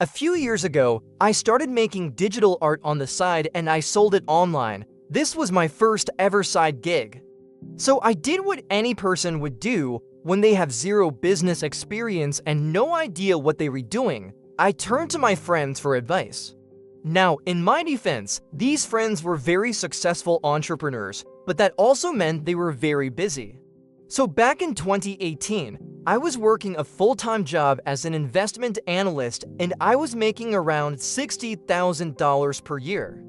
A few years ago, I started making digital art on the side and I sold it online. This was my first ever side gig. So I did what any person would do when they have zero business experience and no idea what they were doing. I turned to my friends for advice. Now, in my defense, these friends were very successful entrepreneurs, but that also meant they were very busy. So back in 2018, I was working a full-time job as an investment analyst and I was making around $60,000 per year.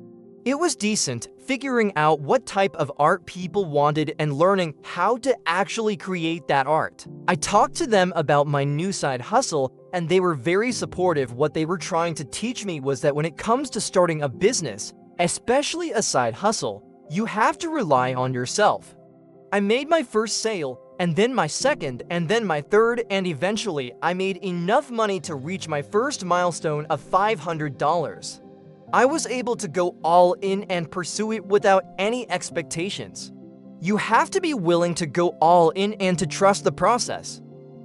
It was decent, figuring out what type of art people wanted and learning how to actually create that art. I talked to them about my new side hustle and they were very supportive. What they were trying to teach me was that when it comes to starting a business, especially a side hustle, you have to rely on yourself. I made my first sale, and then my second, and then my third, and eventually I made enough money to reach my first milestone of $500. I was able to go all in and pursue it without any expectations. You have to be willing to go all in and to trust the process.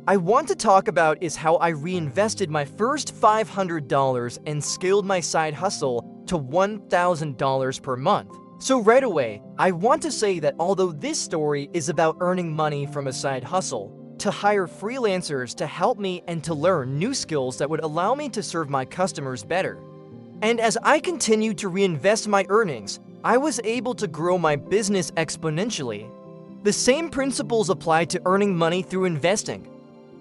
I want to talk about is how I reinvested my first $500 and scaled my side hustle to $1,000 per month. So right away, I want to say that although this story is about earning money from a side hustle, to hire freelancers to help me and to learn new skills that would allow me to serve my customers better. And as I continued to reinvest my earnings, I was able to grow my business exponentially. The same principles apply to earning money through investing.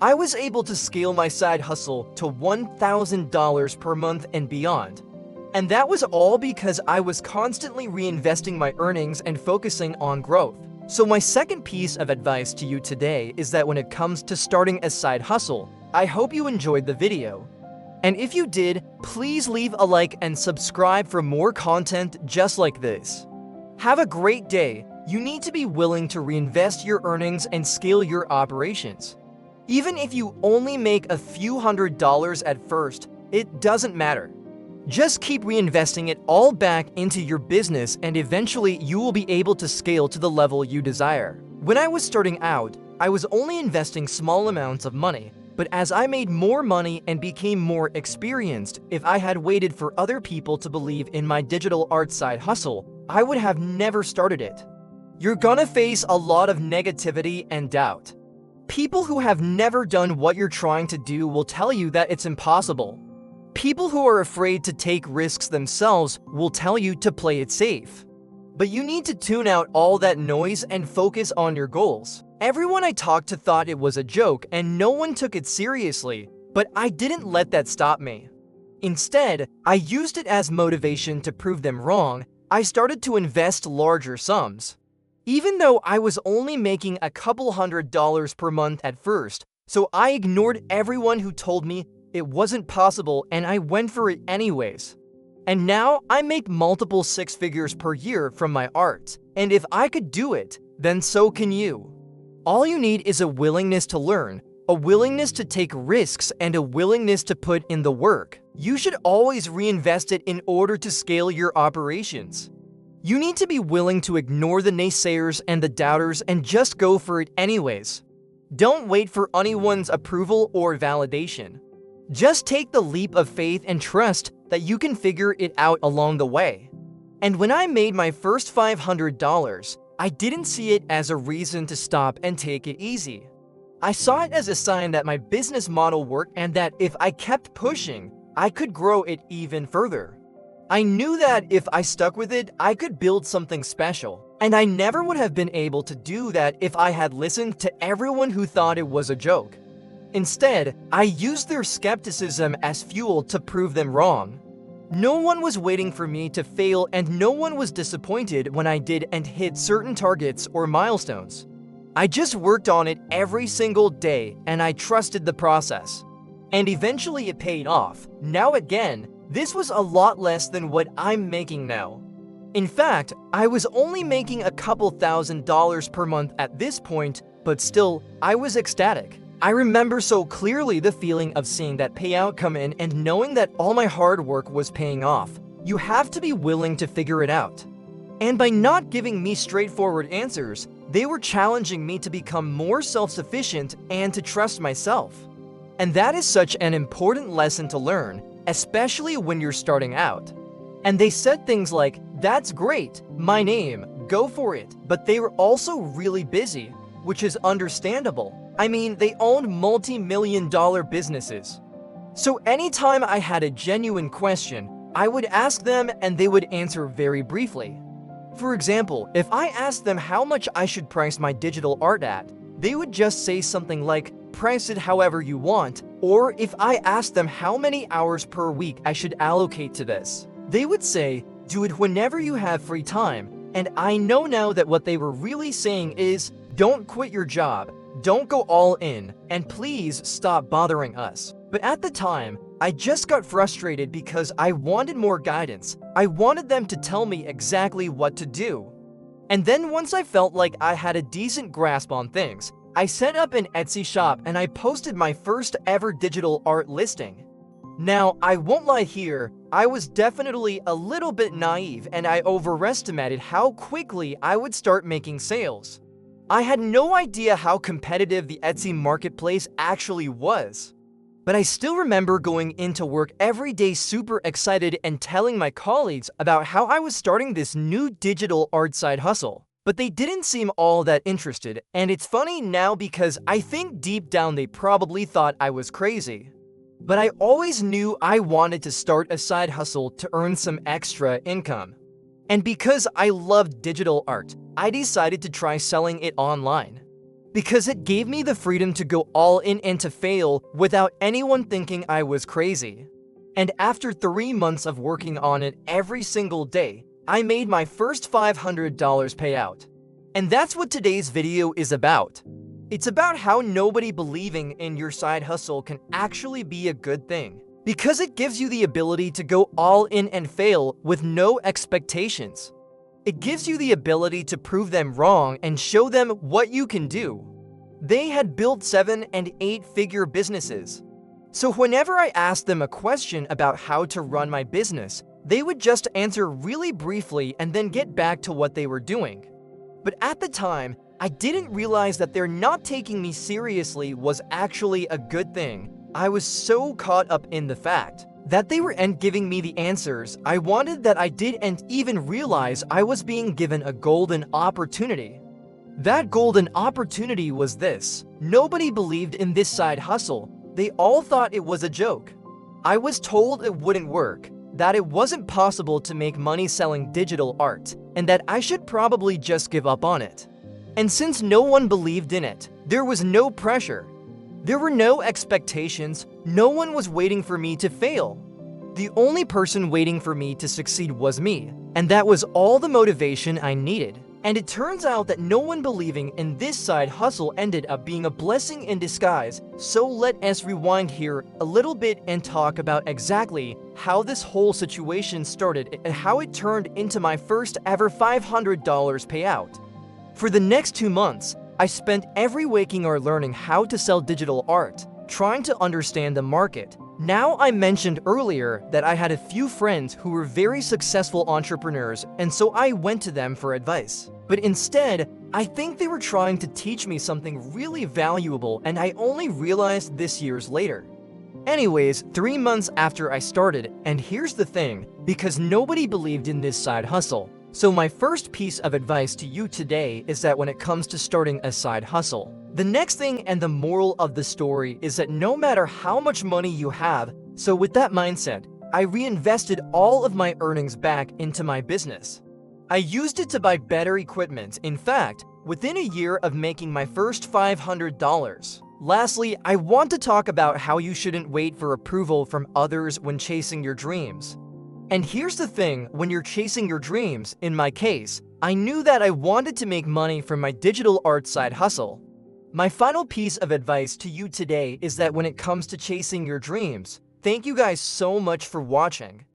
I was able to scale my side hustle to $1,000 per month and beyond. And that was all because I was constantly reinvesting my earnings and focusing on growth. So my second piece of advice to you today is that when it comes to starting a side hustle, I hope you enjoyed the video. And if you did, please leave a like and subscribe for more content just like this. Have a great day. You need to be willing to reinvest your earnings and scale your operations. Even if you only make a few $100s at first, it doesn't matter. Just keep reinvesting it all back into your business and eventually you will be able to scale to the level you desire. When I was starting out, I was only investing small amounts of money, but as I made more money and became more experienced, if I had waited for other people to believe in my digital art side hustle, I would have never started it. You're gonna face a lot of negativity and doubt. People who have never done what you're trying to do will tell you that it's impossible. People who are afraid to take risks themselves will tell you to play it safe. But you need to tune out all that noise and focus on your goals. Everyone I talked to thought it was a joke and no one took it seriously, but I didn't let that stop me. Instead, I used it as motivation to prove them wrong. I started to invest larger sums. Even though I was only making a couple $100s per month at first, so I ignored everyone who told me it wasn't possible and I went for it anyways. And now I make multiple six figures per year from my art. And if I could do it, then so can you. All you need is a willingness to learn, a willingness to take risks, and a willingness to put in the work. You should always reinvest it in order to scale your operations. You need to be willing to ignore the naysayers and the doubters and just go for it anyways. Don't wait for anyone's approval or validation. Just take the leap of faith and trust that you can figure it out along the way. And when I made my first $500, I didn't see it as a reason to stop and take it easy. I saw it as a sign that my business model worked and that if I kept pushing, I could grow it even further. I knew that if I stuck with it, I could build something special. And I never would have been able to do that if I had listened to everyone who thought it was a joke. Instead, I used their skepticism as fuel to prove them wrong. No one was waiting for me to fail and no one was disappointed when I did and hit certain targets or milestones. I just worked on it every single day and I trusted the process. And eventually it paid off. Now again, this was a lot less than what I'm making now. In fact, I was only making a couple $1,000s per month at this point, but still, I was ecstatic. I remember so clearly the feeling of seeing that payout come in and knowing that all my hard work was paying off. You have to be willing to figure it out. And by not giving me straightforward answers, they were challenging me to become more self-sufficient and to trust myself. And that is such an important lesson to learn. especially when you're starting out. And they said things like, "That's great, my name, go for it." But they were also really busy, which is understandable. I mean, they owned multi-million-dollar businesses. So anytime I had a genuine question, I would ask them and they would answer very briefly. For example, if I asked them how much I should price my digital art at, they would just say something like, "Price it however you want," or if I asked them how many hours per week I should allocate to this, they would say, "Do it whenever you have free time." And I know now that what they were really saying is, "Don't quit your job, don't go all in, and please stop bothering us." But at the time, I just got frustrated because I wanted more guidance. I wanted them to tell me exactly what to do. And then once I felt like I had a decent grasp on things, I set up an Etsy shop and I posted my first ever digital art listing. Now, I won't lie here, I was definitely a little bit naive and I overestimated how quickly I would start making sales. I had no idea how competitive the Etsy marketplace actually was. But I still remember going into work every day super excited and telling my colleagues about how I was starting this new digital art side hustle. But they didn't seem all that interested, and it's funny now because I think deep down they probably thought I was crazy. But I always knew I wanted to start a side hustle to earn some extra income. And because I loved digital art, I decided to try selling it online. Because it gave me the freedom to go all in and to fail without anyone thinking I was crazy. And after 3 months of working on it every single day, I made my first $500 payout. And that's what today's video is about. It's about how nobody believing in your side hustle can actually be a good thing. Because it gives you the ability to go all in and fail with no expectations. It gives you the ability to prove them wrong and show them what you can do. They had built 7- and 8-figure businesses. So whenever I asked them a question about how to run my business, they would just answer really briefly and then get back to what they were doing. But at the time, I didn't realize that their not taking me seriously was actually a good thing. I was so caught up in the fact that they were giving me the answers I wanted that I didn't even realize I was being given a golden opportunity. That golden opportunity was this: nobody believed in this side hustle. They all thought it was a joke. I was told it wouldn't work, that it wasn't possible to make money selling digital art, and that I should probably just give up on it. And since no one believed in it, there was no pressure. There were no expectations, no one was waiting for me to fail. The only person waiting for me to succeed was me, and that was all the motivation I needed. And it turns out that no one believing in this side hustle ended up being a blessing in disguise. So let us rewind here a little bit and talk about exactly how this whole situation started and how it turned into my first ever $500 payout. For the next 2 months, I spent every waking hour learning how to sell digital art, trying to understand the market. Now, I mentioned earlier that I had a few friends who were very successful entrepreneurs, and so I went to them for advice. But instead, I think they were trying to teach me something really valuable, and I only realized this years later. Anyways, 3 months after I started, and here's the thing, because nobody believed in this side hustle. So my first piece of advice to you today is that when it comes to starting a side hustle, the next thing and the moral of the story is that no matter how much money you have, so with that mindset, I reinvested all of my earnings back into my business. I used it to buy better equipment. In fact, within a year of making my first $500. Lastly, I want to talk about how you shouldn't wait for approval from others when chasing your dreams. And here's the thing, when you're chasing your dreams, in my case, I knew that I wanted to make money from my digital art side hustle. My final piece of advice to you today is that when it comes to chasing your dreams, thank you guys so much for watching.